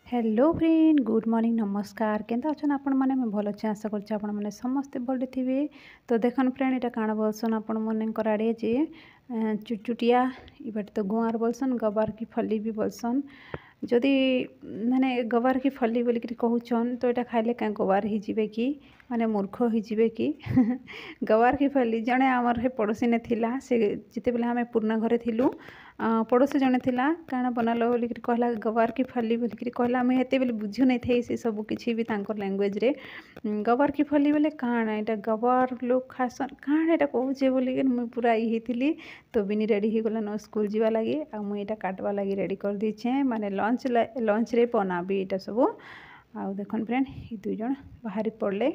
Hello friend good morning नमस्कार Kenta अच्छा आपण मैंने मैं भल अच्छे आशा कर आपण मैंने समस्ते भले थे। तो देखन फ्रेंड यहाँ काण बोलसन आपण मन आड़े जे चुटचुटिया इबार तो गुआर बोलसन गबार की फली भी बोलसन जदि माने गवार की फली बोल कहून तो यहाँ खाइले क्या गवार हो कि माने मूर्ख हो कि गवार की फली जड़े आमर हे पड़ोसी ने थिला से जिते बेले आम पुराना घरे थिलु पड़ोसी जड़े थिला काण बनाल बोल कहला गवार की फली बोल कहला मुझे हेते बेले बुझु नहीं थे से सब किसी भी तांकर लैंग्वेज रे गवार की फली बोले काण यहाँ गवार लोग खासन काण यहाँ कहूचे बोल मुझे पूरा ये थी। तो बिनी रेडी हो गला स्कूल जीवा लगी आ मुझे काटवा लगी रेडी कर दीचे माने लंच रे बनाबी यहाँ सब आ देखन फ्रेंड ये दुई जन बाहरी पड़े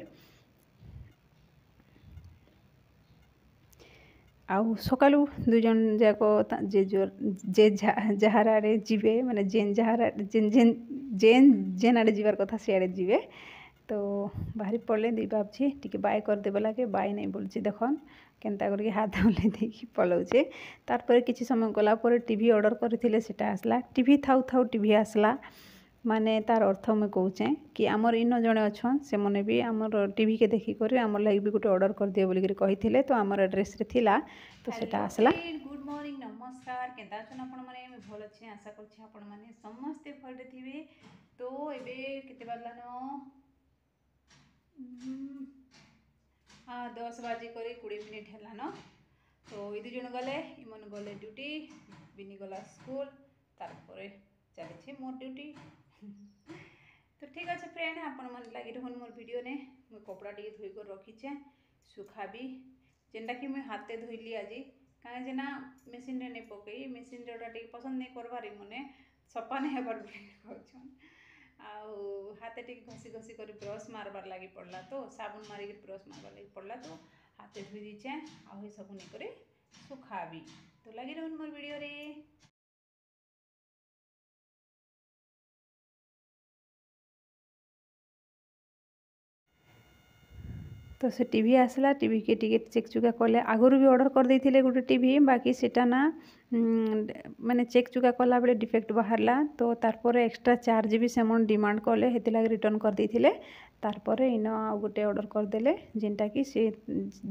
आउ सकालू दुई जन जाक जे जहार आड़े जीवे माने जेन जहार जेन जेन जेन जेन आड़े जीवार कथा से आड़े जीवे तो बाहरी पड़े दी बाबजी टी बाय करदे लगे बाय नहीं बोलছি देखन केनता करके हाथ हल्ले देखी पलाउचे तार किसी समय गलापर टीवी ऑर्डर करते सेटा आसला टीवी थाउ थाउ टीवी आसला माने तार अर्थ मुझे कौचे कि आमर इन जड़े अच्छा से मैंने भी आमर टीवी के देखिक आमर लगे भी गोटे ऑर्डर कर दिए बोल कही तो आमर एड्रेस रे थिला तो सेटा आसला। गुड मॉर्निंग नमस्कार केनता अछन आपण माने मैं भल अच्छे आशा करछि आपण माने समस्ते भले थिबे। तो एबे केते बाजलानो 10 बाजे करी 20 मिनिट हेलानो। तो ये दुई जन गले इमन गले ड्यूटी बिनी गला स्कूल तारपरे चली मोर ड्यूटी तो ठीक अच्छे फ्रेंड आपण मन लगी रहन मोर वीडियो ने मुझे कपड़ा टी धोई कर रखीचे सुखाबी जेनटा कि मुझे हाथे धोइली आज कहीं ना मेसीन रे नहीं पकई मेसीन जोटा टी पसंद नहीं करवारी मने सफा नहीं हबार कहन आउ हाथे टी घसी घसी कर ब्रश मारबार लगी पड़ला तो साबुन मारिक ब्रश मारबार लगी पड़ला तो हाथे धोई दीचे आउ सब नहीं करे सुखाबी तो लगी रहन मोर वीडियो रे। तो से टीवी आसला टीवी के टिके चेक चुका कले आगुरी भी ऑर्डर कर देते गोटे टीवी बाकी सेटा ना माने चेक चुका कला बेले डिफेक्ट बाहरला तो तारपर एक्स्ट्रा चार्ज भी से डिमांड कले हेती लगे रिटर्न कर देते तारपर इन आ गोटे ऑर्डर करदे जेनटा कि सी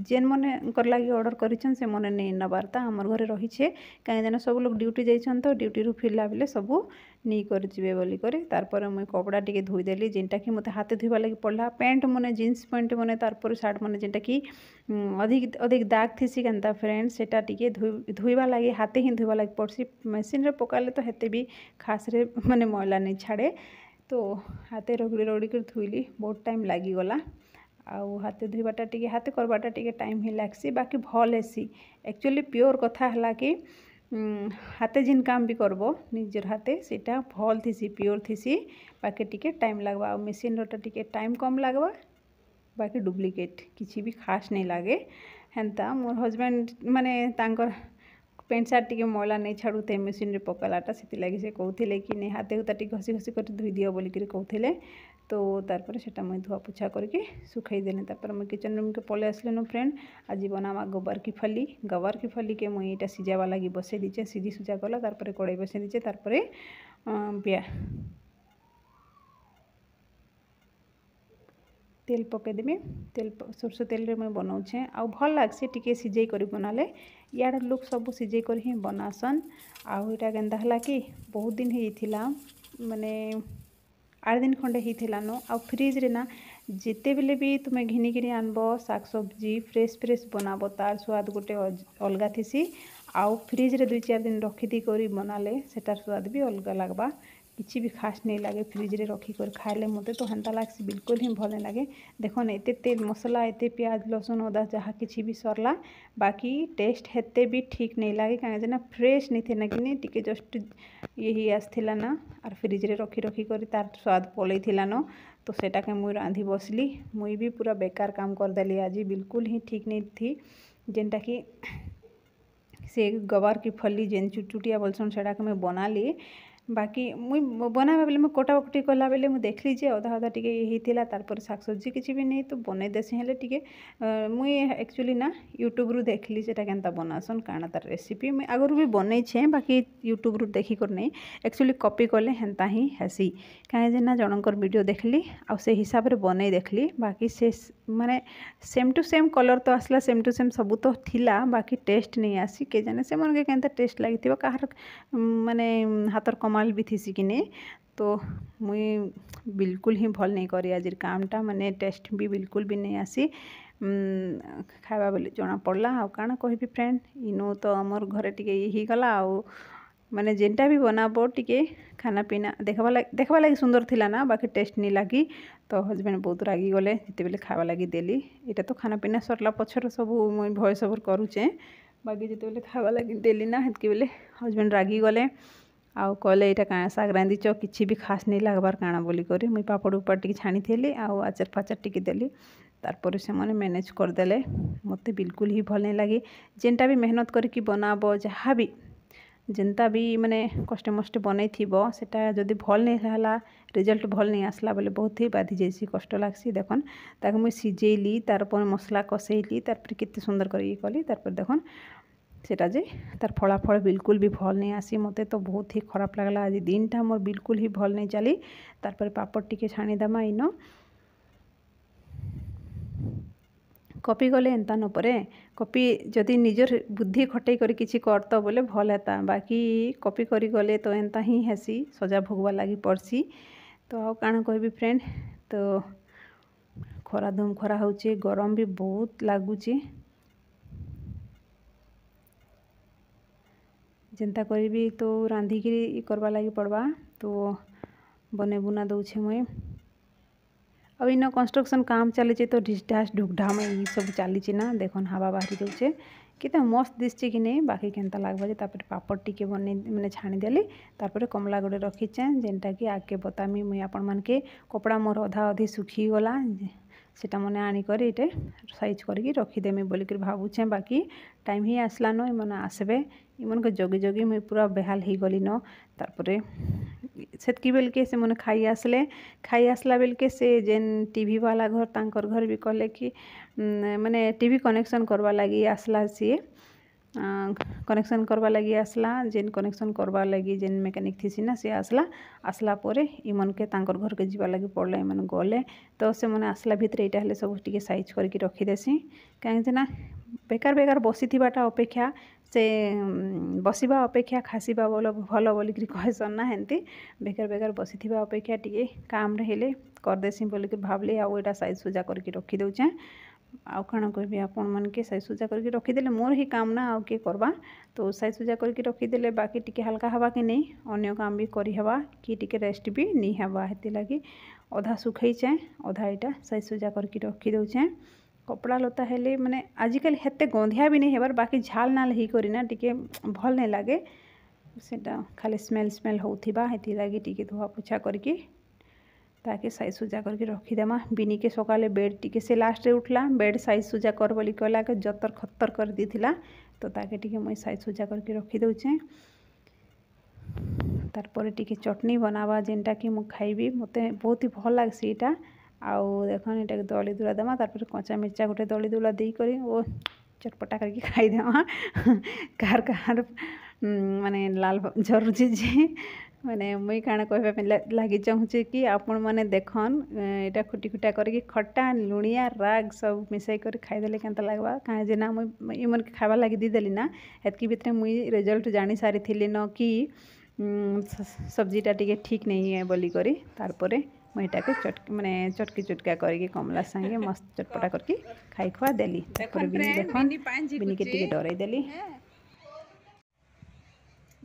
जेन मन कर लगी ऑर्डर करिछन से मन नहीं नबारता आमर घरे रहीछे कहीं सब लोग ड्यूटी जाइछन तो ड्यूटी रू फिरला बेले सब नहीं कर जीवे बोली करी तारपर मुई कपड़ा टिके धोईदेली जेनटा कि मते हाथे धोइबा लगी पड़ला पैंट मने जीन्स पैंट मने तारपर शार्ट मने जेनटा कि अधिक अधिक दाग थीसी केनता फ्रेंड सेटा टिके धोइबा लगी हाथे ही धोइबा लगी पड़सी मशीन रे पकाले तो हेते भी खास रे माने मैला नहीं छाड़े तो हाथे रगड़ी रगड़ी कर धोइली बहुत टाइम लगी गला आउ हाथे धोइबाटा टिके हाथे करबाटा टिके टाइम ही लागसी बाकी भल हेसी एक्चुअली प्योर कथा हला कि हाथे जिन काम भी करब निजर हाथे सेटा भल थीसी प्योर थीसी बाकी टिके टाइम लगवा और मेसीन रोटा टिके टाइम कम लगवा बाकी डुप्लिकेट किसी भी खास नहीं लगे हेन्ता मोर हजबैंड माने तांकर पेंट सार्ट टिके मैला नहीं छाड़ू थे मेसीन रे पकालाटा से लगी से कहते कि नहीं हाथे हुता टिके घसी घसी कर धोई दियो बोलिक कहते तो तारपर सेटा मुझे धुआ पोछा करके सुखाई देने तापर मुझे किचन रूम के पले आसले नो फ्रेंड आज बनावा गवार की फली के मुई यहाँ सीझावा लगी बसई दीचे सीझी सुझा गला तारपर कड़ाई बसई दीचे तारपर तेल पकईदेवी तेल सोरष तेल रे मैं बनाऊे आ भल लगसी टिके सिझे कर बनाले यार लोग सब सिझे कर ही बनासन आउ यहाँ केन्ता है कि बहुत दिन होता माने 8 दिन खंडे होता नो आ फ्रिज रे ना जिते बेले भी तुम्हें घिनिकी आनब शाक सब्जी फ्रेश फ्रेश बनाब तार स्वाद गोटे अलग थीसी आउ फ्रिज रे 2-4 दिन रखी कर बनाले सेटार स्वाद भी अलग लगवा किसी भी खास नहीं लगे फ्रिज रे रखी कर खाइले मते तो हेन्ता लागसी बिल्कुल ही भल नहीं लगे देखो एते तेल मसला एते प्याज लसुन अदा जहाँ किसी भी सरला बाकी टेस्ट हेते भी ठीक नहीं लगे कहीं फ्रेश नहीं थे ना कि टिके जस्ट यही आसला ना और फ्रिज रे रखी रखी कर तार स्वाद पलई थिला न तो सेटा के मुई रांधि बसली मुई भी पूरा बेकार काम करदेली आज बिल्कुल ही ठीक नहीं थी जेनटा कि से गवार की फली जेन चुटचुटिया बोलसन सेटा के मैं बनाली बाकी मुई बनावा बेले मुझे कटाकटी कला बेले मुझे देखली जे अधा अधा टिके होता तार शाक सब्जी किसी भी नहीं तो बनई देसी हेले टिके मुई एक्चुअली ना यूट्यूब रु देखली सेटा केनता बनासन काना तार रेसिपी मुई आगु भी बनई छे बाकी यूट्यूब रु देखी कर नहीं एक्चुअली कॉपी कले हेन्ता ही हेसी कहीं ना जनकर वीडियो देखली आ से हिसाब रे बनई देखली बाकी से माने सेम टू सेम कलर तो आसला सेम टू सेम सब तो थिला बाकी टेस्ट नहीं आसी के जाने से मन के केनता टेस्ट लगी कहार माने हाथर कमाल भी थी कि नहीं तो मुई बिल्कुल ही भल नहीं करी आज कामटा माने टेस्ट भी बिल्कुल भी नहीं आसी खावा बोली जना पड़ला आ काना कहबी फ्रेंड इनो तो आमर घरे टिके ही गला आ माने जेनटा भी बनाबो टिके खाना पीना देखवा लगी सुंदर थिला ना बाकी टेस्ट नहीं लगी तो हजबैंड बहुत रागी गले जिते बेले खावा लगी देली यहाँ तो खाना पीना सरला पछर सब मुई भॉइस ओवर करूचे बाकी जिते बेले खावा लगी देली ना हेतके बेले हजबैंड रागी गले आउ कहले यहाँ क्या शाग रांधिच किसी भी खास नहीं लगबार काଣା बोली करी मुई पापड़ उपर टी छाणी थी आउ आचार फाचार टी देली तारपर से मैंने मैनेज करदे मत बिल्कुल ही भल नहीं लगी जेनटा भी मेहनत करके बनाब जहाँ भी जेनता भी माने कष्टे मष्टे बनई थीबो सेटा जदि भल नहीं है रिजल्ट भल नहीं आसला बोले बहुत ही बाधी जाइसी कष्ट लागसी देखन ताके मुई सिझेली तारपर मसला कसेली तारपर केते सुंदर कर कली तारपर देखन सेटा जे तार फलाफल बिल्कुल भी भल नहीं आसी मते तो बहुत ही खराब लगला आज दिनटा मोर बिल्कुल ही भल नहीं चली तारपर पापड़ टिके छाणीदेमा इन कॉपी गले एंता न परे कॉपी जदि निजर बुद्धि खटई कर किसी करत बोले भल हेता बाकी कॉपी करी गले तो एंता ही हेसी सजा भोगवा लगी पड़सी तो आउ काଣା कहबी फ्रेंड तो खरा धूम खरा होचे गरम भी बहुत लगुची जेनता करी तो रांधिकी करवा लगी पड़वा तो बने बुना दौछे मुई अब इन कंस्ट्रक्शन काम चली तो ढिसढास ढुकढाम ये सब चली ना देखन हवा बाहरी जाऊे कि मस्त दिशे कि नहीं बाकी केनता लगवा तापर पापड़ टिके बन मैंने छाणीदेली तापर कमला गोटे रखीचे जेनटा कि आगे बतामी मुई आपण मान के कपड़ा मोर अधा अधी सुखीगला सेटा मने आनिकर ये साइज करके रखीदेमी बोलिक भावुचे बाकी टाइम ही आसला न इमने आसबे इमन को जगी जगी मुई पूरा बेहाल हो गली न तारपरे सेतकी बेल के से मने खाई आसला बेल के से जेन टीवी वाला घर तांकर घर भी कहले कि माने टीवी कनेक्शन करवा लगी आसला सी कनेक्शन करवा लगी आसला जेन कनेक्शन करवा लगी जेन मेकानिक थी ना सी आसला परे इमन के तांकर घर के जीवा लगी पड़ला इमन गले तो से मने आसला भितर यहाँ हेल्ले सब टी साइज करके रखीदेसी कहीं ना बेकार बेकार बसीबाटा अपेक्षा से बसवा अपेक्षा खासीबा भल बोलिक कहसन ना हेंती बेकार बेकार बसीथिबा अपेक्षा टी काम हेले करदेसी बोलिक भावली आउटा साइज सुजा करके रखी दौचे आउ काଣା कहबी आपण मन के साइज सुजा करके रखीदेले मोर ही काम ना आउ के करबा तो साइज सुजा करके रखीदेले बाकी टिके हल्का हवा कि नहीं अन्य काम भी करी हवा कि टिके रेस्ट भी नहीं हवा हेती लगी अधा सुखईचे अधा यहाँ साइज सुजा करके रखी दौचे कपड़ा लता हेले माने आजिकल हेते गंधिया भी नहीं हेबार बाकी झाल नाल ही करी ना टिके भल नहीं लगे सेटा खाली स्मेल स्मेल होथिबा हेती लगी टिके धुआ पोछा करके ताकि साइज सुजा करके रखीदेमा बिनी के सकाले बेड टिके से लास्ट रे उठला बेड साइज सुजा कर बोली कहला के जतर खतर कर दी थिला तो ताकि टिके मुई साइज सुजा करके रखी दौचे तारपर टिके चटनी बनावा जेनटा कि मु खाइबी मते बहुत ही भल लागसी एटा आउ देखन एटा दली दुला देमा तारपर कच्चा मिर्चा गोटे दली दुला देई करी ओ चटपटा करके खाई देमा कार कार माने लाल जरूरी जे माने मुई काଣା कहबा लगी चाहूँचे कि आपण माने देखन एटा खुटी खुटा करके खट्टा लुणिया राग सब मिसाई कर खाईदेले केनता लगवा कहीं जे ना मुई इमन के खावा लगी दीदेली ना हेतकी भितर मुई रिजल्ट जानी सारी थी न कि सब्जीटा टिके ठीक नहीं है बोली करी तारपरे मुईटा के माने चटकी चुटका करके कमला संगे मस्त चटपटा करके खाई खुआ देली तारपरे बिनी देखन बिनी के टिके डराई देली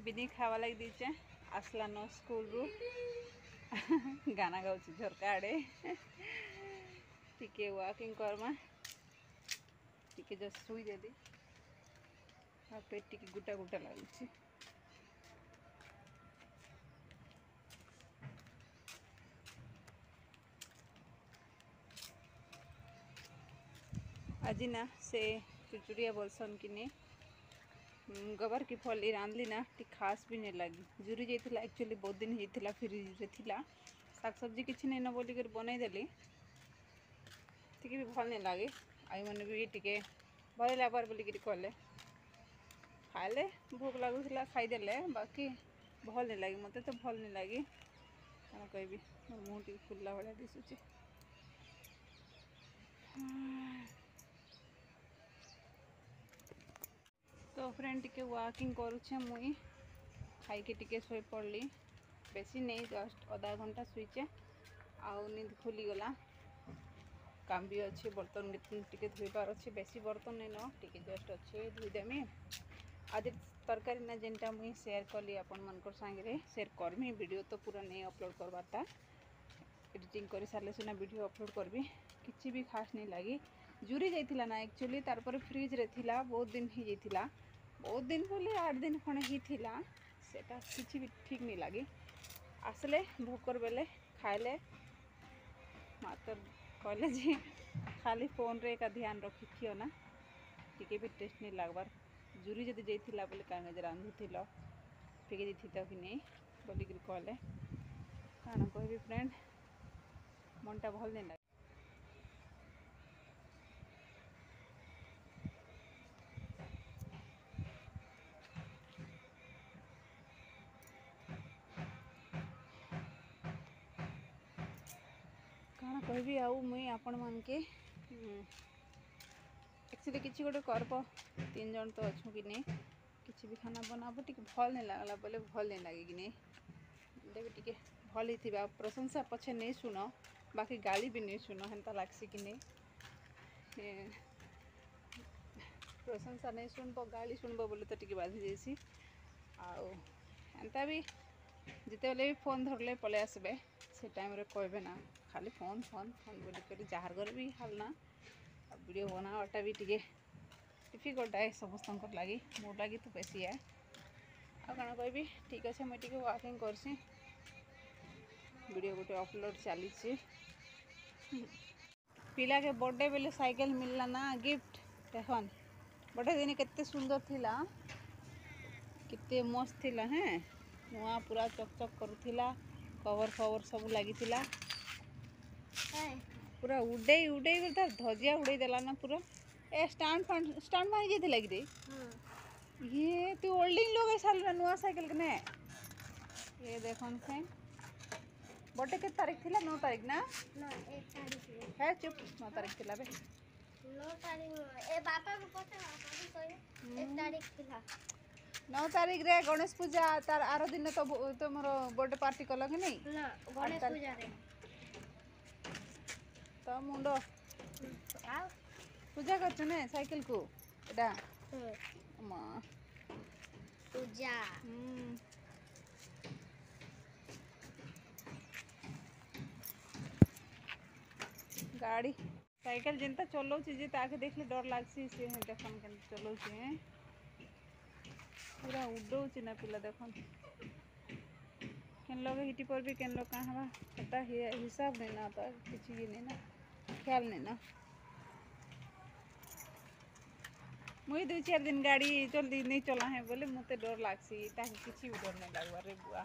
बिनी खावा लगी दीचे आसला न स्कूल रु गाना गाउछ झरका आड़े टिके वॉकिंग करमा टिके जस्ट सुई देली आ पेट टिके गुटा गुटा लागुछि आज ना से चुचुड़िया बोलसन कि नहीं गबर की फल रांधली ना टी खास भी नहीं लगी जुरी जाइला एक्चुअली बहुत दिन होता फ्रिज रे थिला साग सब्जी किसी नहीं न बोलिक बनईदेली टिके भी भल नहीं लगे आई मैंने भी टिके भल लगबार बोलिक कले खाले भोक लगुला खाईदे बाकी भल नहीं लगे मत तो भल नहीं लगे कौन कहबी मोर मुँह टी फुलला भाया दिशुचे तो फ्रेंड टिके वॉकिंग करुचे मुई खाई टिके सोई पड़ली बेसी नहीं जस्ट आधा घंटा शुचे आउ नींद खुलीगला काम भी अच्छे बर्तन टिके धोबार अच्छे बेसी बर्तन नहीं न टिके जस्ट अच्छे धोईदेमी आज तरकारी ना जेनटा मुई शेयर कली आपण मानकर सांगे शेयर करमी वीडियो तो पूरा नहीं अपलोड करवारता एडिटिंग कर सारे सीना वीडियो अपलोड करबी किसी भी खास नहीं लगी जुरी जाइला ना एक्चुअली तारपर फ्रिज रे थिला बहुत दिन ही जाइला बहुत दिन बोली 8 दिन खणे ही थिला सेटा किसी भी ठीक नहीं लगी आसले भोकर बेले खाइले मात्र कहले जी खाली फोन रे का ध्यान रखी थियो ना टिके भी टेस्ट नहीं लगबार जुरी जदि जाइला बोले कहीं रांधुल फेंकी दी कि नहीं बोलिक कहले कौन कहबी फ्रेंड मनटा भल नहीं लगे कौन कहबी आउ मुई आपण मान के एक्चुअली किसी गोटे करब 3 जन तो अच्छु कि नहीं किसी भी खाना बनाब टी भल नहीं लगला बोले भल नहीं लगे कि नहीं टी भल ही प्रशंसा पछे नहीं शुण बाकी गाली भी नहीं शुण हेन्ता लगसी कि नहीं प्रशंसा नहीं शुणब गाली शुणब बोले तो टी बाधि जाइसी आउ एंता भी जिते भी फोन धरले पले आसबे से टाइम रे कहबे ना खाली फोन फोन फोन बोलिक जार घर भी हालना वीडियो बनावाटा भी टिके डिफिकल्ट है समस्त लगी मोर लगी तो बेसी है आ कौन कहबी ठीक अच्छे मुझे टिके वॉकिंग करसी वीडियो गोटे अपलोड चली पिला के बर्थडे बेले साइकिल मिलला ना गिफ्ट देखन बर्थडे दिन केते सुंदर थिला केते मस्त थिला हैं नुआ पूरा चकचक करुथिला कवर फवर सब लगी पूरा उड़े उड़े तार धजिया उड़े देला ना पूरा ए स्टैंड मारी जाइए कि ये तू ओल्डिंग लोग साल नुआ साइकिल के ने ये देखन से बर्थडे के तारीख थिला 9 तारीख ना 1 तारीख है चुप 9 तारीख थिला बे 9 तारीख ए बापा को पता बापा कहे 1 तारीख थिला 9 तारीख रे गणेश पूजा तार आरो दिन तो तुमर बर्थडे पार्टी कल कि नहीं ना गणेश पूजा रे तो मुंडो आ पूजा करछु ने साइकिल को एडा मां पूजा गाड़ी साइकिल जेनता चलाउछि जे ताके देखले डर लागछि से देखन केन चलाउछि पूरा उडौछि ना पिला देखन केन लोग हिटी पर भी केन लोग कहाँ बा पता हिसाब नहीं ना तो किसी ये नहीं ना ख्याल नहीं ना मुई 2-4 दिन गाड़ी जल्दी नहीं चला है बोले मते डर लागसी ताकि किसी भी डर नहीं लगवा रे बुआ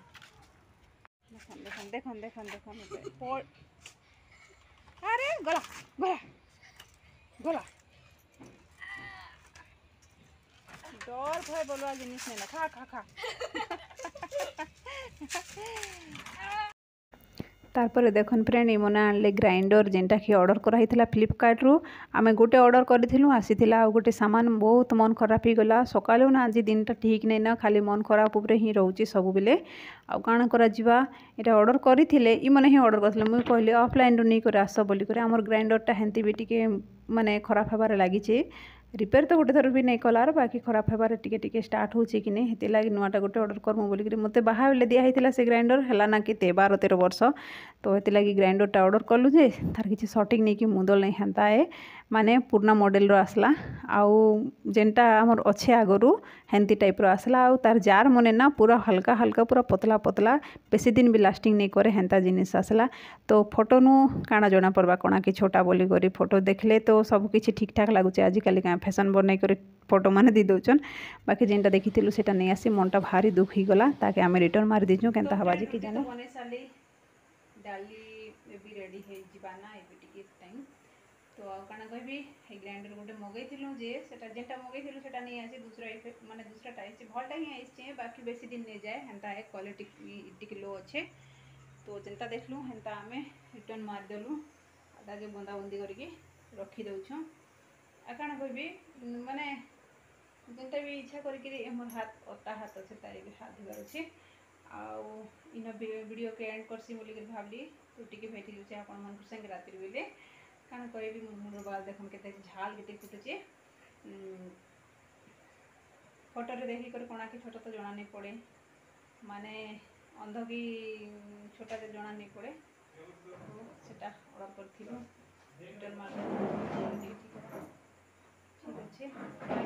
देखन देखन देखन देखन देखन मते अरे गला गला गला डर भय बोलवा जिनिस नहीं ना खा खा खा तारपर देखन फ्रेंड इमना आनले ग्राइंडर जेनटा कि ऑर्डर कराइला फ्लिपकार्ट रु आमे गोटे ऑर्डर करूँ आसीला आ गोटे सामान बहुत मन खराब ही गला सकालू ना आज दिनटा ठीक नहीं ना खाली मन खराब उपरे ही रोचे सब बेले आ काण करा जिबा एटा ऑर्डर करथिले इ मने ही ऑर्डर करथिले मुई कहले ऑफलाइन रु नहीं कर आस बोली करे हमर ग्राइंडरटा हेंती भी टिके माने खराब हेबार लागिचे रिपेयर तो गोटे थर भी नहीं कलार बाकी खराब हेबार टिके टिके स्टार्ट होची कि नहीं हेते लागी नुआटा गोटे ऑर्डर करमु बोली करे मते बाहा बेले दिया हेतिला से ग्राइंडर हला ना कि 12-13 वर्ष तो ये लगी ग्राइंडरटा ऑर्डर कलु जे तार किसी सटिक नहीं कि मुदल नहीं हेन्ता है माने पुराना मॉडल रो आसला आउ जेनटा हमर अच्छे आगरू हेन्ती टाइप रो आसला आउ तार जार मने ना पूरा हल्का हल्का पूरा पतला पतला बेसी दिन भी लास्टिंग नहीं करे हेन्ता जिनिस आसला। तो फोटो नु काଣା जना पड़वा कोना कि छोटा बोली करी फोटो देखले तो सब किछि ठीक ठाक लागुचे आजिकल क्या फैशन बनै कर फोटो माने दी दौन बाकी जेनटा देखी सेटा नहीं आसी मनटा भारी दुख ही गला ताकि आम रिटर्न मारी दीचु केनता हवा जे कि जाने बने साली डाली भी रेडी है जीवाना ए टिके टाइम तो काना कहबी हे ग्राइंडर गोटे मगैथिलु जे सेटा जेनटा मगैथिलु सेटा नहीं आसी दूसरा माने दूसरा टाइप भलटा ही आइछे बाकी बेसी दिन नहीं जाए हेन्ता है क्वालिटी टिके लो अच्छे तो जेनता देखलु हेन्ता आमे रिटर्न मार देलु आगे बंदा बंदी करके रखी दउछु आ काना कहबी माने जेनटा भी इच्छा करके हमर हाथ अटा हाथ अच्छे तारे भी हाथ धोबार अच्छे आउ इन वीडियो के एंड करसी बोली कर भाबली तो टिके भेटी जाउछे आपन मन संग रात्रि बेले काना कहबी मुंडर बाल देखन केते झाल केते फुटुचे फोटो रे देखि कर कोना के छोटा तो जना नहीं पड़े माने अंध की छोटा से जना नहीं पड़े तो सेटा ऑर्डर करथिलु रिटर्न मार ठीक अच्छे।